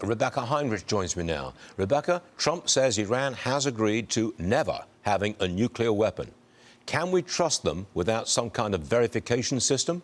Rebeccah Heinrichs joins me now. Rebeccah, Trump says Iran has agreed to never having a nuclear weapon. Can we trust them without some kind of verification system?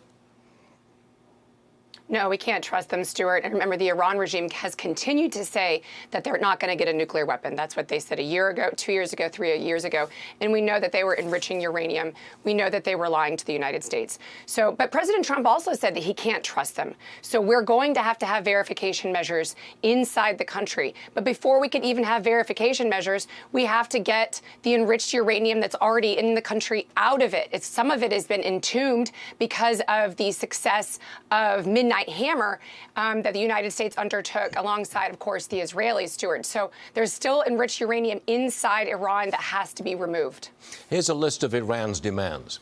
No, we can't trust them, Stuart. And remember, the Iran regime has continued to say that they're not going to get a nuclear weapon. That's what they said a year ago, 2 years ago, 3 years ago. And we know that they were enriching uranium. We know that they were lying to the United States. But President Trump also said that he can't trust them. So we're going to have verification measures inside the country. But before we can even have verification measures, we have to get the enriched uranium that's already in the country out of it. Some of it has been entombed because of the success of Midnight Hammer that the United States undertook alongside, of course, the Israelis, Stuart. So there's still enriched uranium inside Iran that has to be removed. Here's a list of Iran's demands.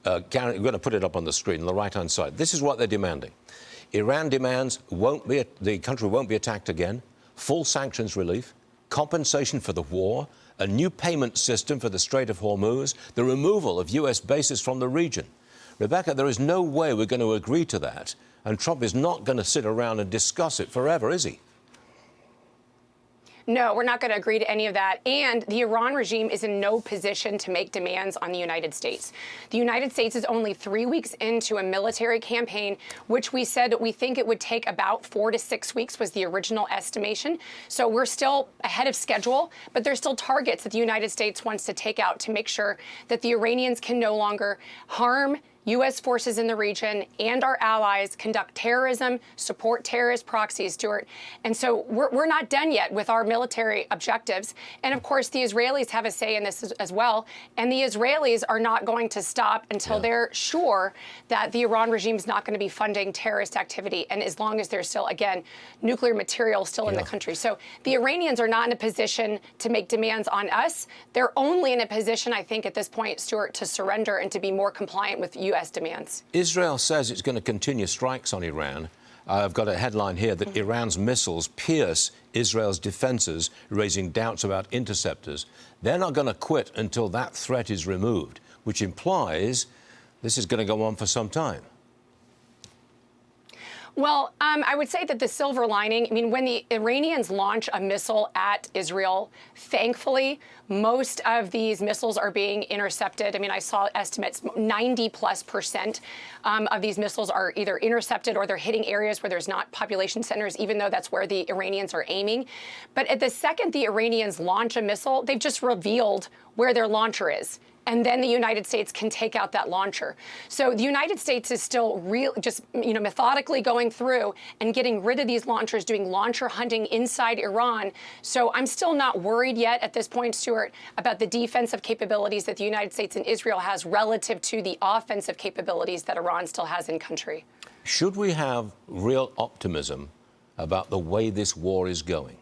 Karen, we're going to put it up on the screen on the right-hand side. This is what they're demanding. Iran demands the country won't be attacked again, full sanctions relief, compensation for the war, a new payment system for the Strait of Hormuz, the removal of U.S. bases from the region. Rebeccah, there is no way we're going to agree to that. And Trump is not going to sit around and discuss it forever, is he? No, we're not going to agree to any of that. And the Iran regime is in no position to make demands on the United States. The United States is only 3 weeks into a military campaign, which we said we think it would take about 4 to 6 weeks was the original estimation. So we're still ahead of schedule, but there's still targets that the United States wants to take out to make sure that the Iranians can no longer harm U.S. forces in the region and our allies, conduct terrorism, support terrorist proxies, Stuart. And so we're not done yet with our military objectives. And of course, the Israelis have a say in this as well. And the Israelis are not going to stop until they're sure that the Iran regime is not going to be funding terrorist activity. And as long as there's still, again, nuclear material still in the country. So the Iranians are not in a position to make demands on us. They're only in a position, I think, at this point, Stuart, to surrender and to be more compliant with U.S. demands. Israel says it's going to continue strikes on Iran. I've got a headline here that Iran's missiles pierce Israel's defenses, raising doubts about interceptors. They're not going to quit until that threat is removed, which implies this is going to go on for some time. Well, I would say that the silver lining, I mean, when the Iranians launch a missile at Israel, thankfully, most of these missiles are being intercepted. I mean, I saw estimates 90+% of these missiles are either intercepted or they're hitting areas where there's not population centers, even though that's where the Iranians are aiming. But at the second the Iranians launch a missile, they've just revealed where their launcher is. And then the United States can take out that launcher. So the United States is still methodically going through and getting rid of these launchers, doing launcher hunting inside Iran. So I'm still not worried yet at this point, Stuart, about the defensive capabilities that the United States and Israel has relative to the offensive capabilities that Iran still has in country. Should we have real optimism about the way this war is going?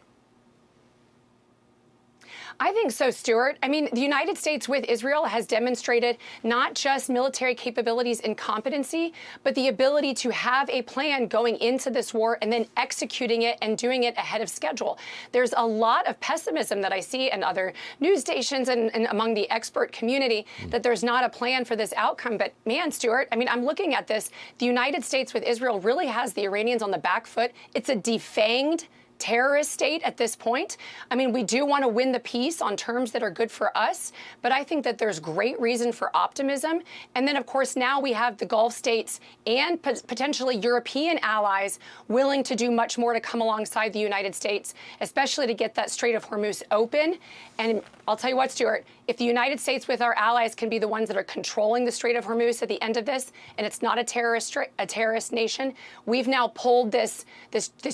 I think so, Stuart. I mean, the United States with Israel has demonstrated not just military capabilities and competency, but the ability to have a plan going into this war and then executing it and doing it ahead of schedule. There's a lot of pessimism that I see in other news stations and among the expert community that there's not a plan for this outcome. But man, Stuart, I mean, I'm looking at this. The United States with Israel really has the Iranians on the back foot. It's a defanged terrorist state at this point. I mean, we do want to win the peace on terms that are good for us, but I think that there's great reason for optimism. And then, of course, now we have the Gulf states and potentially European allies willing to do much more to come alongside the United States, especially to get that Strait of Hormuz open. And I'll tell you what, Stuart, if the United States with our allies can be the ones that are controlling the Strait of Hormuz at the end of this, and it's not a terrorist nation, we've now pulled this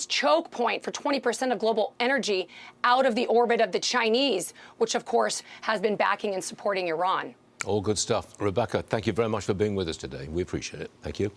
choke point for 20% of global energy out of the orbit of the Chinese, which, of course, has been backing and supporting Iran. All good stuff. Rebeccah, thank you very much for being with us today. We appreciate it. Thank you.